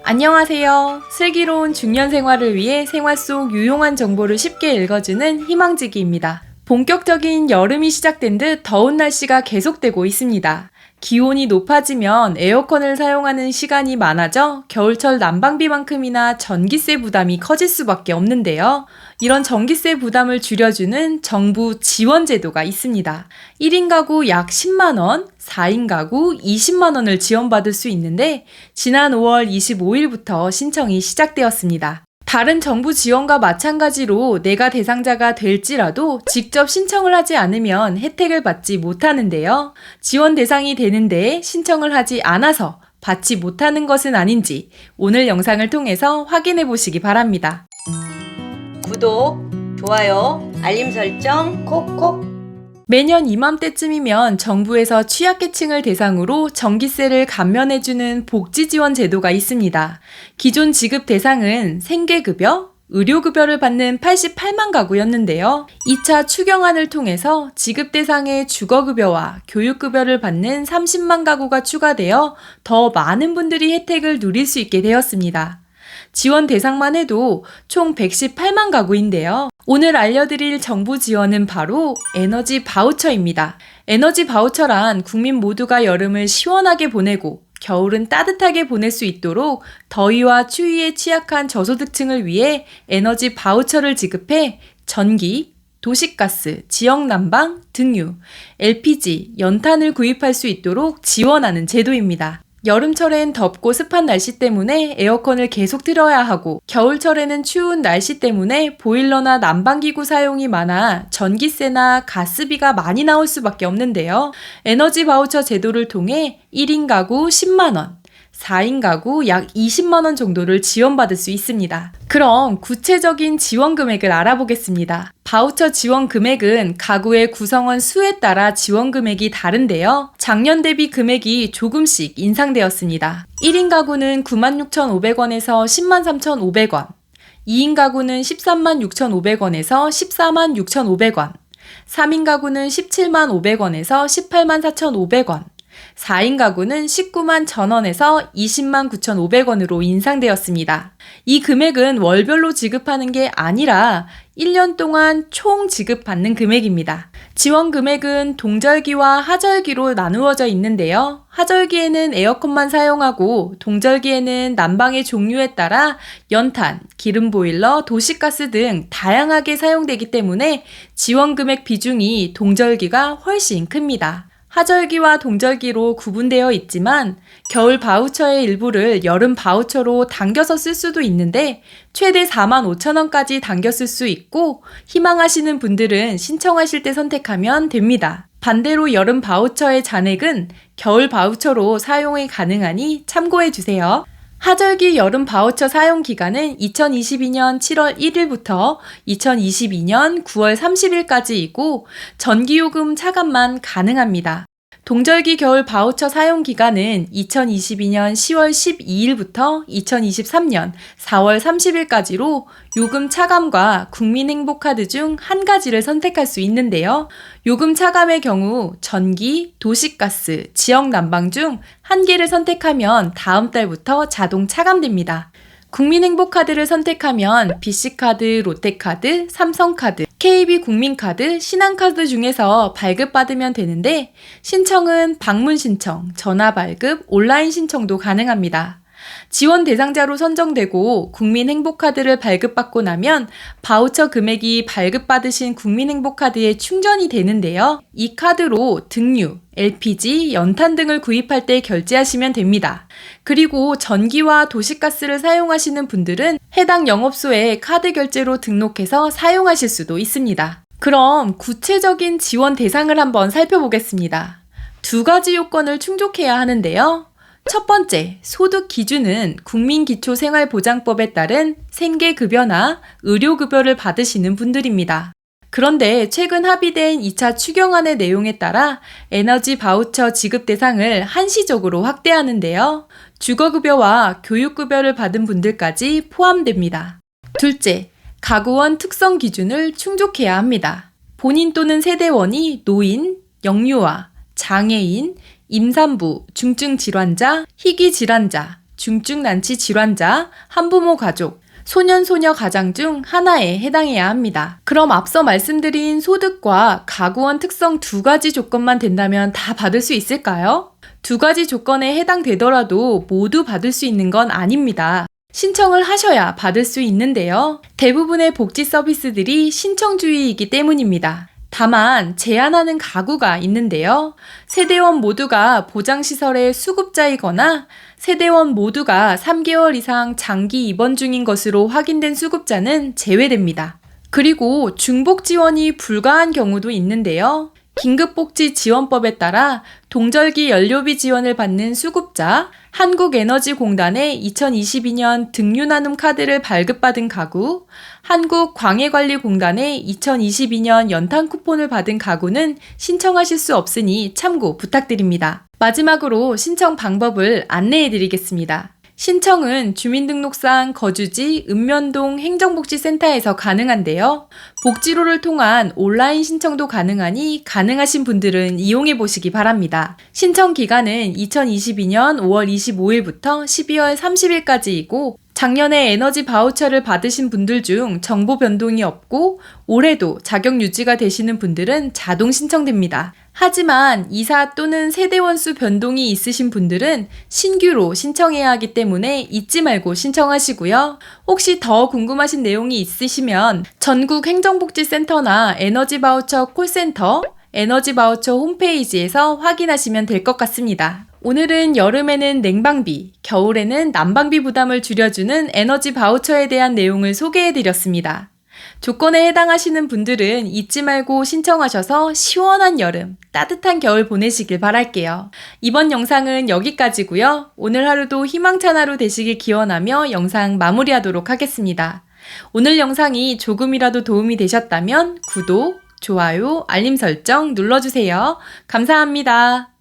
안녕하세요. 슬기로운 중년 생활을 위해 생활 속 유용한 정보를 쉽게 읽어주는 희망지기입니다. 본격적인 여름이 시작된 듯 더운 날씨가 계속되고 있습니다. 기온이 높아지면 에어컨을 사용하는 시간이 많아져 겨울철 난방비만큼이나 전기세 부담이 커질 수밖에 없는데요. 이런 전기세 부담을 줄여주는 정부 지원 제도가 있습니다. 1인 가구 약 10만 원, 4인 가구 20만 원을 지원받을 수 있는데 지난 5월 25일부터 신청이 시작되었습니다. 다른 정부 지원과 마찬가지로 내가 대상자가 될지라도 직접 신청을 하지 않으면 혜택을 받지 못하는데요. 지원 대상이 되는데 신청을 하지 않아서 받지 못하는 것은 아닌지 오늘 영상을 통해서 확인해 보시기 바랍니다. 구독, 좋아요, 알림 설정 콕콕. 매년 이맘때쯤이면 정부에서 취약계층을 대상으로 전기세를 감면해주는 복지지원 제도가 있습니다. 기존 지급 대상은 생계급여, 의료급여를 받는 88만 가구였는데요. 2차 추경안을 통해서 지급 대상의 주거급여와 교육급여를 받는 30만 가구가 추가되어 더 많은 분들이 혜택을 누릴 수 있게 되었습니다. 지원 대상만 해도 총 118만 가구인데요. 오늘 알려드릴 정부 지원은 바로 에너지 바우처입니다. 에너지 바우처란 국민 모두가 여름을 시원하게 보내고 겨울은 따뜻하게 보낼 수 있도록 더위와 추위에 취약한 저소득층을 위해 에너지 바우처를 지급해 전기, 도시가스, 지역난방, 등유, LPG, 연탄을 구입할 수 있도록 지원하는 제도입니다. 여름철엔 덥고 습한 날씨 때문에 에어컨을 계속 틀어야 하고 겨울철에는 추운 날씨 때문에 보일러나 난방기구 사용이 많아 전기세나 가스비가 많이 나올 수밖에 없는데요. 에너지 바우처 제도를 통해 1인 가구 10만 원, 4인 가구 약 20만 원 정도를 지원받을 수 있습니다. 그럼 구체적인 지원 금액을 알아보겠습니다. 바우처 지원 금액은 가구의 구성원 수에 따라 지원 금액이 다른데요. 작년 대비 금액이 조금씩 인상되었습니다. 1인 가구는 96,500원에서 103,500원, 2인 가구는 136,500원에서 146,500원, 3인 가구는 175,500원에서 184,500원, 4인 가구는 191,000원에서 209,500원으로 인상되었습니다. 이 금액은 월별로 지급하는 게 아니라 1년 동안 총 지급받는 금액입니다. 지원 금액은 동절기와 하절기로 나누어져 있는데요. 하절기에는 에어컨만 사용하고 동절기에는 난방의 종류에 따라 연탄, 기름보일러, 도시가스 등 다양하게 사용되기 때문에 지원 금액 비중이 동절기가 훨씬 큽니다. 하절기와 동절기로 구분되어 있지만 겨울 바우처의 일부를 여름 바우처로 당겨서 쓸 수도 있는데 최대 45,000원까지 당겨 쓸 수 있고 희망하시는 분들은 신청하실 때 선택하면 됩니다. 반대로 여름 바우처의 잔액은 겨울 바우처로 사용이 가능하니 참고해 주세요. 하절기 여름 바우처 사용 기간은 2022년 7월 1일부터 2022년 9월 30일까지이고 전기요금 차감만 가능합니다. 동절기 겨울 바우처 사용 기간은 2022년 10월 12일부터 2023년 4월 30일까지로 요금 차감과 국민행복카드 중 한 가지를 선택할 수 있는데요. 요금 차감의 경우 전기, 도시가스, 지역난방 중 한 개를 선택하면 다음 달부터 자동 차감됩니다. 국민행복카드를 선택하면 BC카드, 롯데카드, 삼성카드, KB국민카드, 신한카드 중에서 발급받으면 되는데 신청은 방문 신청, 전화 발급, 온라인 신청도 가능합니다. 지원 대상자로 선정되고 국민행복카드를 발급받고 나면 바우처 금액이 발급받으신 국민행복카드에 충전이 되는데요. 이 카드로 등유, LPG, 연탄 등을 구입할 때 결제하시면 됩니다. 그리고 전기와 도시가스를 사용하시는 분들은 해당 영업소에 카드 결제로 등록해서 사용하실 수도 있습니다. 그럼 구체적인 지원 대상을 한번 살펴보겠습니다. 두 가지 요건을 충족해야 하는데요. 첫 번째, 소득 기준은 국민기초생활보장법에 따른 생계급여나 의료급여를 받으시는 분들입니다. 그런데 최근 합의된 2차 추경안의 내용에 따라 에너지 바우처 지급 대상을 한시적으로 확대하는데요. 주거급여와 교육급여를 받은 분들까지 포함됩니다. 둘째, 가구원 특성 기준을 충족해야 합니다. 본인 또는 세대원이 노인, 영유아, 장애인, 임산부, 중증 질환자, 희귀 질환자, 중증난치 질환자, 한부모 가족, 소년소녀 가장 중 하나에 해당해야 합니다. 그럼 앞서 말씀드린 소득과 가구원 특성 두 가지 조건만 된다면 다 받을 수 있을까요? 두 가지 조건에 해당되더라도 모두 받을 수 있는 건 아닙니다. 신청을 하셔야 받을 수 있는데요. 대부분의 복지 서비스들이 신청주의이기 때문입니다. 다만 제한하는 가구가 있는데요. 세대원 모두가 보장시설의 수급자이거나 세대원 모두가 3개월 이상 장기 입원 중인 것으로 확인된 수급자는 제외됩니다. 그리고 중복 지원이 불가한 경우도 있는데요. 긴급복지지원법에 따라 동절기 연료비 지원을 받는 수급자, 한국에너지공단의 2022년 등유나눔 카드를 발급받은 가구, 한국광해관리공단의 2022년 연탄 쿠폰을 받은 가구는 신청하실 수 없으니 참고 부탁드립니다. 마지막으로 신청 방법을 안내해 드리겠습니다. 신청은 주민등록상 거주지 읍면동 행정복지센터에서 가능한데요. 복지로를 통한 온라인 신청도 가능하니 가능하신 분들은 이용해 보시기 바랍니다. 신청 기간은 2022년 5월 25일부터 12월 30일까지이고 작년에 에너지 바우처를 받으신 분들 중 정보 변동이 없고 올해도 자격 유지가 되시는 분들은 자동 신청됩니다. 하지만 이사 또는 세대원 수 변동이 있으신 분들은 신규로 신청해야 하기 때문에 잊지 말고 신청하시고요. 혹시 더 궁금하신 내용이 있으시면 전국 행정복지센터나 에너지 바우처 콜센터, 에너지 바우처 홈페이지에서 확인하시면 될 것 같습니다. 오늘은 여름에는 냉방비, 겨울에는 난방비 부담을 줄여주는 에너지 바우처에 대한 내용을 소개해드렸습니다. 조건에 해당하시는 분들은 잊지 말고 신청하셔서 시원한 여름, 따뜻한 겨울 보내시길 바랄게요. 이번 영상은 여기까지고요. 오늘 하루도 희망찬 하루 되시길 기원하며 영상 마무리하도록 하겠습니다. 오늘 영상이 조금이라도 도움이 되셨다면 구독, 좋아요, 알림 설정 눌러주세요. 감사합니다.